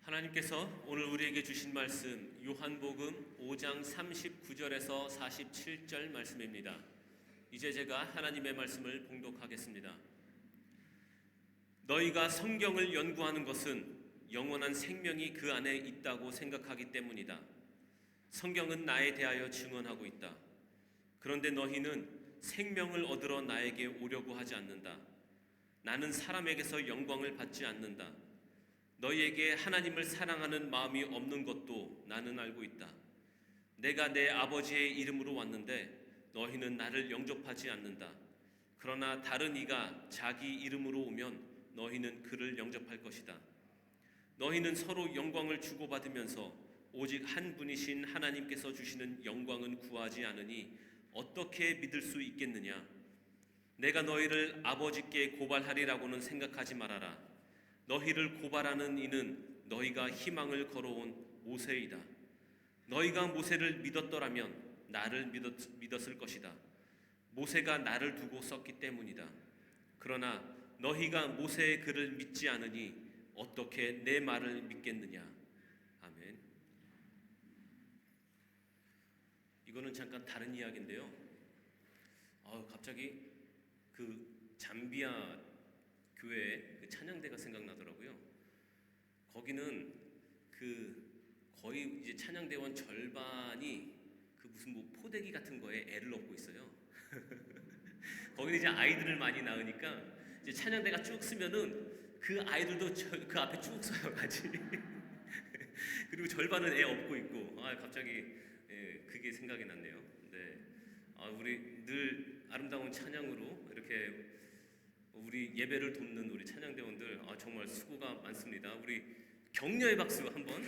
하나님께서 오늘 우리에게 주신 말씀 요한복음 5장 39절에서 47절 말씀입니다. 이제 제가 하나님의 말씀을 봉독하겠습니다. 너희가 성경을 연구하는 것은 영원한 생명이 그 안에 있다고 생각하기 때문이다. 성경은 나에 대하여 증언하고 있다. 그런데 너희는 생명을 얻으러 나에게 오려고 하지 않는다. 나는 사람에게서 영광을 받지 않는다. 너희에게 하나님을 사랑하는 마음이 없는 것도 나는 알고 있다. 내가 내 아버지의 이름으로 왔는데 너희는 나를 영접하지 않는다. 그러나 다른 이가 자기 이름으로 오면 너희는 그를 영접할 것이다. 너희는 서로 영광을 주고받으면서 오직 한 분이신 하나님께서 주시는 영광은 구하지 않으니 어떻게 믿을 수 있겠느냐? 내가 너희를 아버지께 고발하리라고는 생각하지 말아라. 너희를 고발하는 이는 너희가 희망을 걸어온 모세이다. 너희가 모세를 믿었더라면 나를 믿었을 것이다. 모세가 나를 두고 썼기 때문이다. 그러나 너희가 모세의 글을 믿지 않으니 어떻게 내 말을 믿겠느냐? 아멘. 이거는 잠깐 다른 이야기인데요. 갑자기 그 잠비아 교회 그 찬양대가 생각나더라고요. 거기는 거의 이제 찬양대원 절반이 무슨 포대기 같은 거에 애를 얻고 있어요. 거기는 이제 아이들을 많이 낳으니까 이제 찬양대가 쭉 쓰면은 그 아이들도 그 앞에 쭉 서요 같이. 그리고 절반은 애 업고 있고. 갑자기 그게 생각이 났네요. 네. 우리 늘 아름다운 찬양으로 이렇게 우리 예배를 돕는 우리 찬양대원들 정말 수고가 많습니다. 우리 격려의 박수 한번.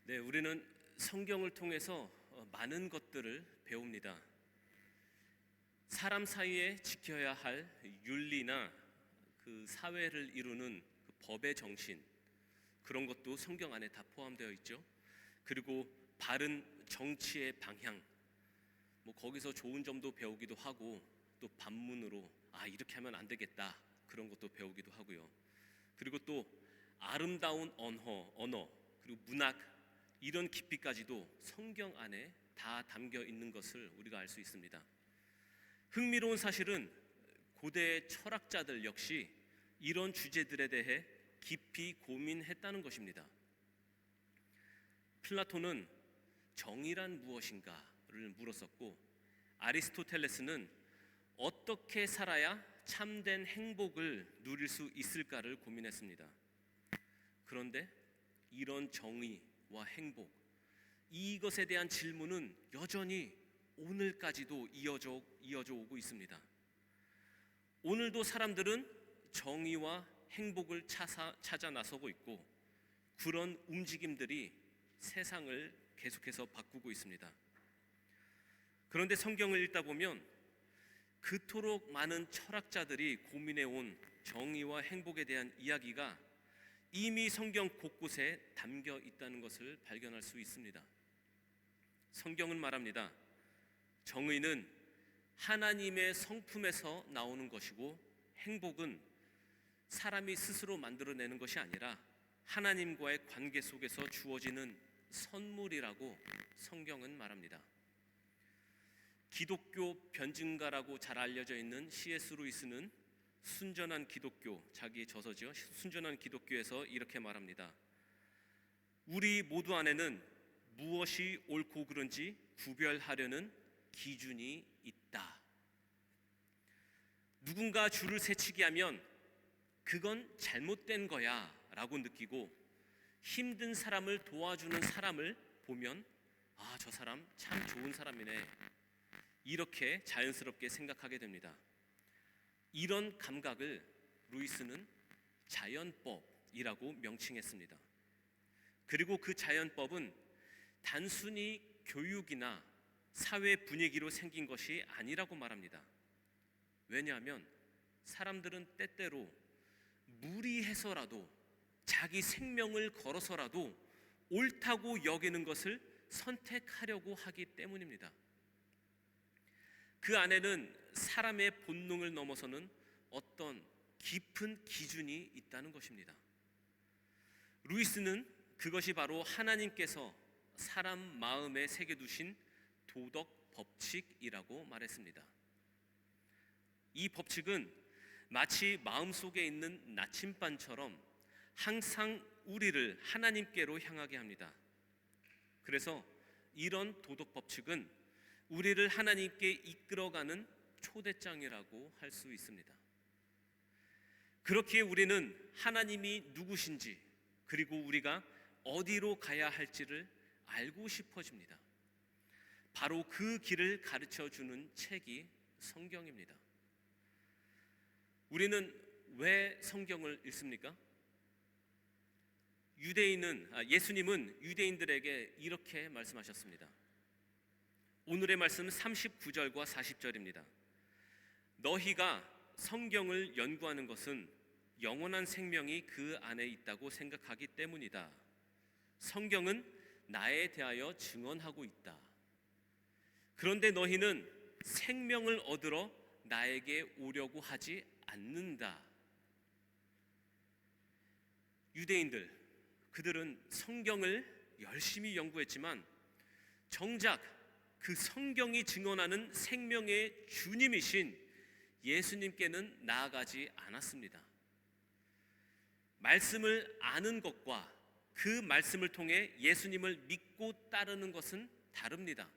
네, 우리는 성경을 통해서 많은 것들을 배웁니다. 사람 사이에 지켜야 할 윤리나 그 사회를 이루는 그 법의 정신, 그런 것도 성경 안에 다 포함되어 있죠. 그리고 바른 정치의 방향, 거기서 좋은 점도 배우기도 하고, 또 반문으로 이렇게 하면 안 되겠다, 그런 것도 배우기도 하고요. 그리고 또 아름다운 언어 그리고 문학, 이런 깊이까지도 성경 안에 다 담겨 있는 것을 우리가 알 수 있습니다. 흥미로운 사실은 고대 철학자들 역시 이런 주제들에 대해 깊이 고민했다는 것입니다. 플라톤은 정의란 무엇인가를 물었었고, 아리스토텔레스는 어떻게 살아야 참된 행복을 누릴 수 있을까를 고민했습니다. 그런데 이런 정의와 행복, 이것에 대한 질문은 여전히 오늘까지도 이어져 오고 있습니다. 오늘도 사람들은 정의와 행복을 찾아 나서고 있고, 그런 움직임들이 세상을 계속해서 바꾸고 있습니다. 그런데 성경을 읽다 보면 그토록 많은 철학자들이 고민해온 정의와 행복에 대한 이야기가 이미 성경 곳곳에 담겨 있다는 것을 발견할 수 있습니다. 성경은 말합니다. 정의는 하나님의 성품에서 나오는 것이고, 행복은 사람이 스스로 만들어내는 것이 아니라 하나님과의 관계 속에서 주어지는 선물이라고 성경은 말합니다. 기독교 변증가라고 잘 알려져 있는 C.S. 루이스는 순전한 기독교, 자기의 저서죠. 순전한 기독교에서 이렇게 말합니다. 우리 모두 안에는 무엇이 옳고 그른지 구별하려는 기준이 있다. 누군가 줄을 세치게 하면 그건 잘못된 거야 라고 느끼고, 힘든 사람을 도와주는 사람을 보면 저 사람 참 좋은 사람이네, 이렇게 자연스럽게 생각하게 됩니다. 이런 감각을 루이스는 자연법이라고 명칭했습니다. 그리고 그 자연법은 단순히 교육이나 사회 분위기로 생긴 것이 아니라고 말합니다. 왜냐하면 사람들은 때때로 무리해서라도, 자기 생명을 걸어서라도 옳다고 여기는 것을 선택하려고 하기 때문입니다. 그 안에는 사람의 본능을 넘어서는 어떤 깊은 기준이 있다는 것입니다. 루이스는 그것이 바로 하나님께서 사람 마음에 새겨두신 도덕 법칙이라고 말했습니다. 이 법칙은 마치 마음속에 있는 나침반처럼 항상 우리를 하나님께로 향하게 합니다. 그래서 이런 도덕 법칙은 우리를 하나님께 이끌어가는 초대장이라고 할 수 있습니다. 그렇기에 우리는 하나님이 누구신지, 그리고 우리가 어디로 가야 할지를 알고 싶어집니다. 바로 그 길을 가르쳐 주는 책이 성경입니다. 우리는 왜 성경을 읽습니까? 예수님은 유대인들에게 이렇게 말씀하셨습니다. 오늘의 말씀 39절과 40절입니다. 너희가 성경을 연구하는 것은 영원한 생명이 그 안에 있다고 생각하기 때문이다. 성경은 나에 대하여 증언하고 있다. 그런데 너희는 생명을 얻으러 나에게 오려고 하지 않는다. 유대인들, 그들은 성경을 열심히 연구했지만 정작 그 성경이 증언하는 생명의 주님이신 예수님께는 나아가지 않았습니다. 말씀을 아는 것과 그 말씀을 통해 예수님을 믿고 따르는 것은 다릅니다.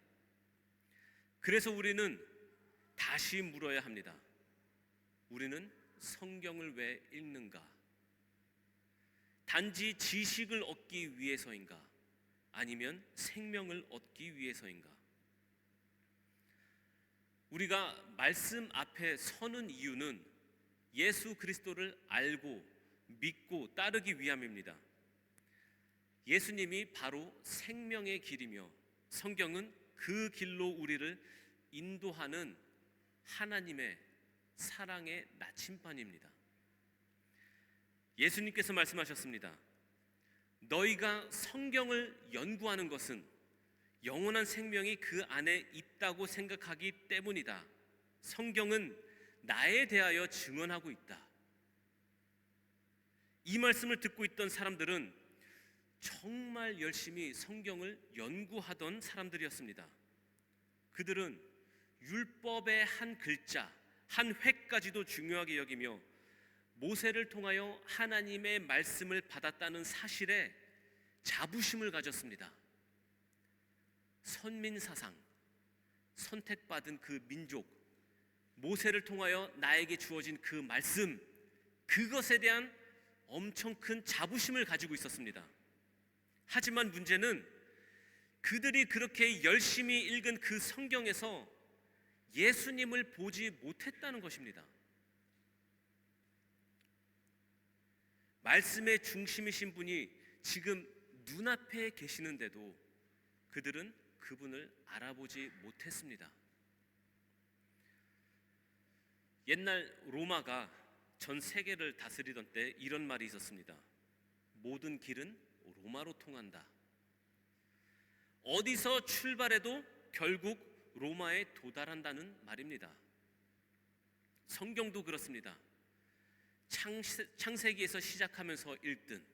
그래서 우리는 다시 물어야 합니다. 우리는 성경을 왜 읽는가? 단지 지식을 얻기 위해서인가? 아니면 생명을 얻기 위해서인가? 우리가 말씀 앞에 서는 이유는 예수 그리스도를 알고 믿고 따르기 위함입니다. 예수님이 바로 생명의 길이며 성경은 그 길로 우리를 인도하는 하나님의 사랑의 나침반입니다. 예수님께서 말씀하셨습니다. 너희가 성경을 연구하는 것은 영원한 생명이 그 안에 있다고 생각하기 때문이다. 성경은 나에 대하여 증언하고 있다. 이 말씀을 듣고 있던 사람들은 정말 열심히 성경을 연구하던 사람들이었습니다. 그들은 율법의 한 글자, 한 획까지도 중요하게 여기며 모세를 통하여 하나님의 말씀을 받았다는 사실에 자부심을 가졌습니다. 선민사상, 선택받은 그 민족, 모세를 통하여 나에게 주어진 그 말씀, 그것에 대한 엄청 큰 자부심을 가지고 있었습니다. 하지만 문제는 그들이 그렇게 열심히 읽은 그 성경에서 예수님을 보지 못했다는 것입니다. 말씀의 중심이신 분이 지금 눈앞에 계시는데도 그들은 그분을 알아보지 못했습니다. 옛날 로마가 전 세계를 다스리던 때 이런 말이 있었습니다. 모든 길은 로마로 통한다. 어디서 출발해도 결국 로마에 도달한다는 말입니다. 성경도 그렇습니다. 창세기에서 시작하면서 읽든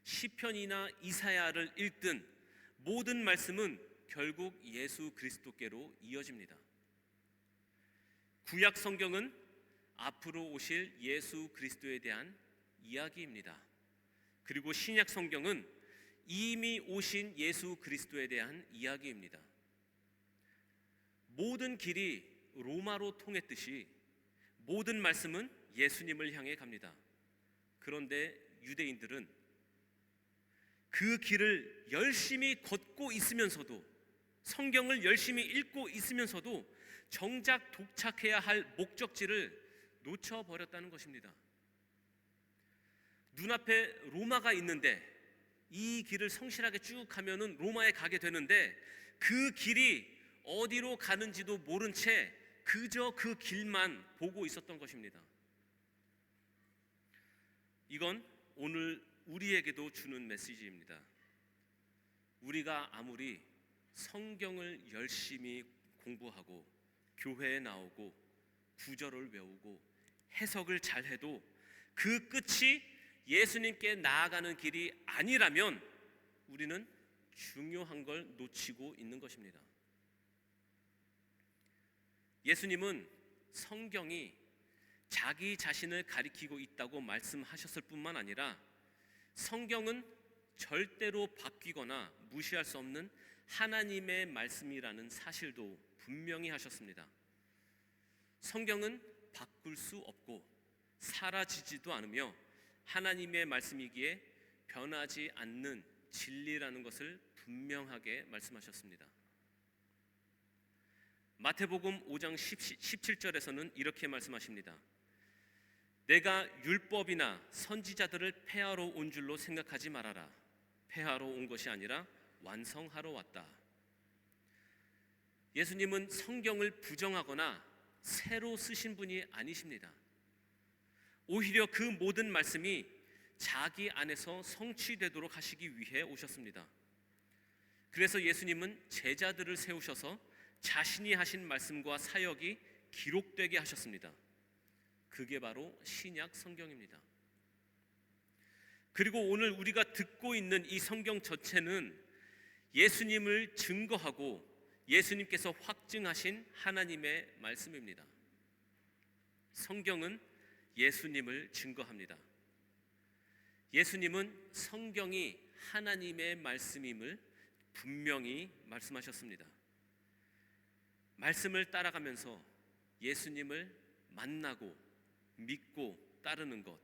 시편이나 이사야를 읽든 모든 말씀은 결국 예수 그리스도께로 이어집니다. 구약 성경은 앞으로 오실 예수 그리스도에 대한 이야기입니다. 그리고 신약 성경은 이미 오신 예수 그리스도에 대한 이야기입니다. 모든 길이 로마로 통했듯이 모든 말씀은 예수님을 향해 갑니다. 그런데 유대인들은 그 길을 열심히 걷고 있으면서도, 성경을 열심히 읽고 있으면서도 정작 도착해야 할 목적지를 놓쳐버렸다는 것입니다. 눈앞에 로마가 있는데 이 길을 성실하게 쭉 가면은 로마에 가게 되는데 그 길이 어디로 가는지도 모른 채 그저 그 길만 보고 있었던 것입니다. 이건 오늘 우리에게도 주는 메시지입니다. 우리가 아무리 성경을 열심히 공부하고 교회에 나오고 구절을 외우고 해석을 잘해도 그 끝이 예수님께 나아가는 길이 아니라면 우리는 중요한 걸 놓치고 있는 것입니다. 예수님은 성경이 자기 자신을 가리키고 있다고 말씀하셨을 뿐만 아니라 성경은 절대로 바뀌거나 무시할 수 없는 하나님의 말씀이라는 사실도 분명히 하셨습니다. 성경은 바꿀 수 없고 사라지지도 않으며 하나님의 말씀이기에 변하지 않는 진리라는 것을 분명하게 말씀하셨습니다. 마태복음 5장 17절에서는 이렇게 말씀하십니다. 내가 율법이나 선지자들을 폐하러 온 줄로 생각하지 말아라. 폐하러 온 것이 아니라 완성하러 왔다. 예수님은 성경을 부정하거나 새로 쓰신 분이 아니십니다. 오히려 그 모든 말씀이 자기 안에서 성취되도록 하시기 위해 오셨습니다. 그래서 예수님은 제자들을 세우셔서 자신이 하신 말씀과 사역이 기록되게 하셨습니다. 그게 바로 신약 성경입니다. 그리고 오늘 우리가 듣고 있는 이 성경 전체는 예수님을 증거하고 예수님께서 확증하신 하나님의 말씀입니다. 성경은 예수님을 증거합니다. 예수님은 성경이 하나님의 말씀임을 분명히 말씀하셨습니다. 말씀을 따라가면서 예수님을 만나고 믿고 따르는 것,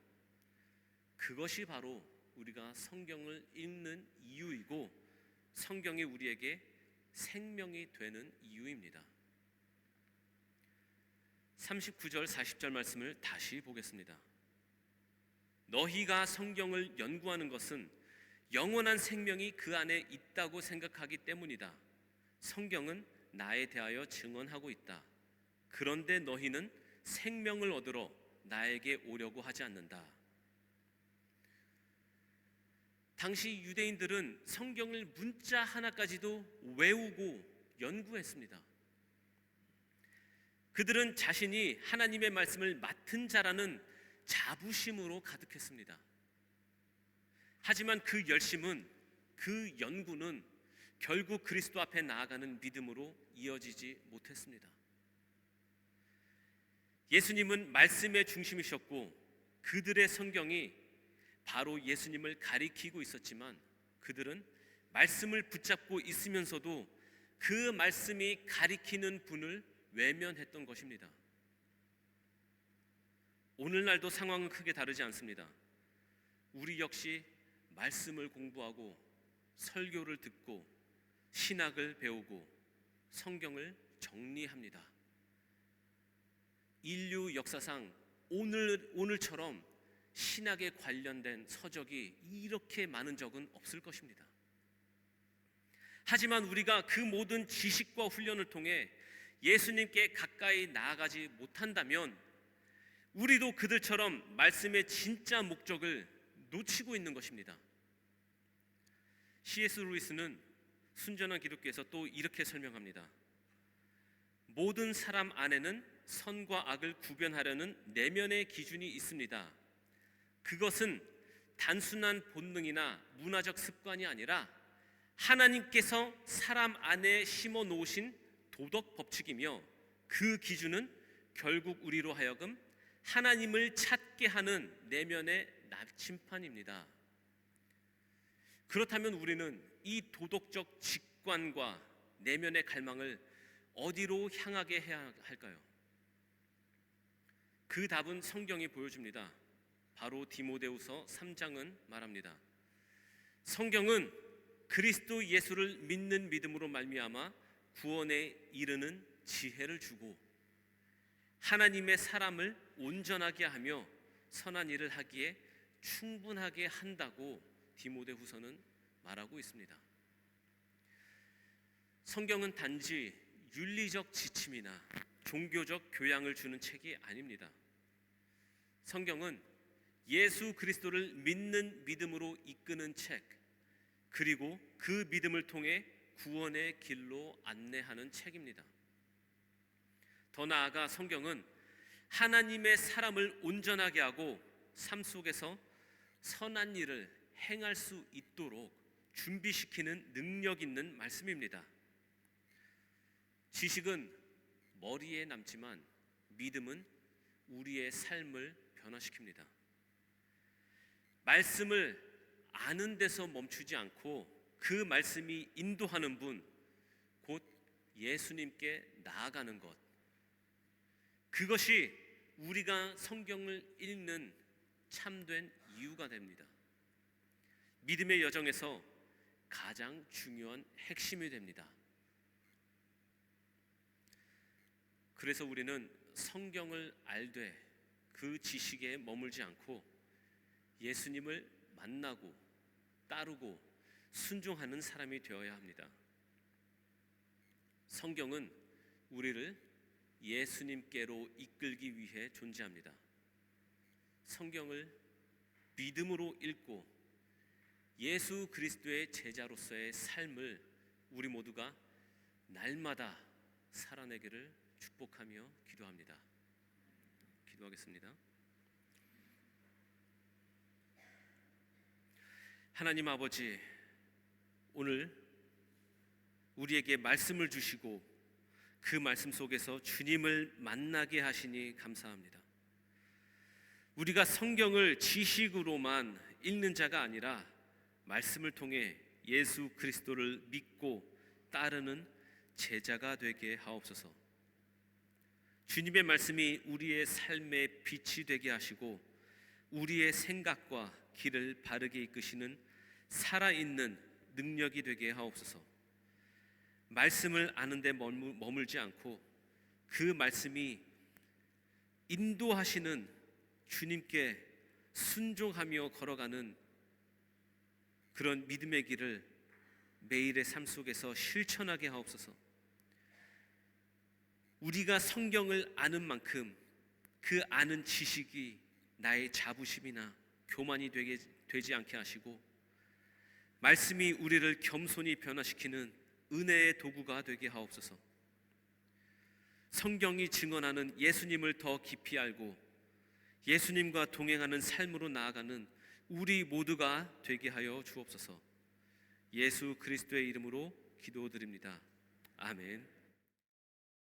그것이 바로 우리가 성경을 읽는 이유이고 성경이 우리에게 생명이 되는 이유입니다. 39절 40절 말씀을 다시 보겠습니다. 너희가 성경을 연구하는 것은 영원한 생명이 그 안에 있다고 생각하기 때문이다. 성경은 나에 대하여 증언하고 있다. 그런데 너희는 생명을 얻으러 나에게 오려고 하지 않는다. 당시 유대인들은 성경을 문자 하나까지도 외우고 연구했습니다. 그들은 자신이 하나님의 말씀을 맡은 자라는 자부심으로 가득했습니다. 하지만 그 열심은, 그 연구는 결국 그리스도 앞에 나아가는 믿음으로 이어지지 못했습니다. 예수님은 말씀의 중심이셨고 그들의 성경이 바로 예수님을 가리키고 있었지만 그들은 말씀을 붙잡고 있으면서도 그 말씀이 가리키는 분을 외면했던 것입니다. 오늘날도 상황은 크게 다르지 않습니다. 우리 역시 말씀을 공부하고 설교를 듣고 신학을 배우고 성경을 정리합니다. 인류 역사상 오늘처럼 신학에 관련된 서적이 이렇게 많은 적은 없을 것입니다. 하지만 우리가 그 모든 지식과 훈련을 통해 예수님께 가까이 나아가지 못한다면 우리도 그들처럼 말씀의 진짜 목적을 놓치고 있는 것입니다. C.S. 루이스는 순전한 기독교에서 또 이렇게 설명합니다. 모든 사람 안에는 선과 악을 구별하려는 내면의 기준이 있습니다. 그것은 단순한 본능이나 문화적 습관이 아니라 하나님께서 사람 안에 심어 놓으신 도덕 법칙이며 그 기준은 결국 우리로 하여금 하나님을 찾게 하는 내면의 나침판입니다. 그렇다면 우리는 이 도덕적 직관과 내면의 갈망을 어디로 향하게 해야 할까요? 그 답은 성경이 보여줍니다. 바로 디모데후서 3장은 말합니다. 성경은 그리스도 예수를 믿는 믿음으로 말미암아 구원에 이르는 지혜를 주고 하나님의 사람을 온전하게 하며 선한 일을 하기에 충분하게 한다고 디모데후서는 말하고 있습니다. 성경은 단지 윤리적 지침이나 종교적 교양을 주는 책이 아닙니다. 성경은 예수 그리스도를 믿는 믿음으로 이끄는 책, 그리고 그 믿음을 통해 구원의 길로 안내하는 책입니다. 더 나아가 성경은 하나님의 사람을 온전하게 하고 삶 속에서 선한 일을 행할 수 있도록 준비시키는 능력 있는 말씀입니다. 지식은 머리에 남지만 믿음은 우리의 삶을 변화시킵니다. 말씀을 아는 데서 멈추지 않고 그 말씀이 인도하는 분, 곧 예수님께 나아가는 것, 그것이 우리가 성경을 읽는 참된 이유가 됩니다. 믿음의 여정에서 가장 중요한 핵심이 됩니다. 그래서 우리는 성경을 알되 그 지식에 머물지 않고 예수님을 만나고 따르고 순종하는 사람이 되어야 합니다. 성경은 우리를 예수님께로 이끌기 위해 존재합니다. 성경을 믿음으로 읽고 예수 그리스도의 제자로서의 삶을 우리 모두가 날마다 살아내기를 축복하며 기도합니다. 기도하겠습니다. 하나님 아버지, 오늘 우리에게 말씀을 주시고 그 말씀 속에서 주님을 만나게 하시니 감사합니다. 우리가 성경을 지식으로만 읽는 자가 아니라 말씀을 통해 예수 그리스도를 믿고 따르는 제자가 되게 하옵소서. 주님의 말씀이 우리의 삶의 빛이 되게 하시고 우리의 생각과 길을 바르게 이끄시는 살아있는 능력이 되게 하옵소서. 말씀을 아는 데 머물지 않고 그 말씀이 인도하시는 주님께 순종하며 걸어가는 그런 믿음의 길을 매일의 삶 속에서 실천하게 하옵소서. 우리가 성경을 아는 만큼 그 아는 지식이 나의 자부심이나 교만이 되지 않게 하시고 말씀이 우리를 겸손히 변화시키는 은혜의 도구가 되게 하옵소서. 성경이 증언하는 예수님을 더 깊이 알고 예수님과 동행하는 삶으로 나아가는 우리 모두가 되게 하여 주옵소서. 예수 그리스도의 이름으로 기도드립니다. 아멘.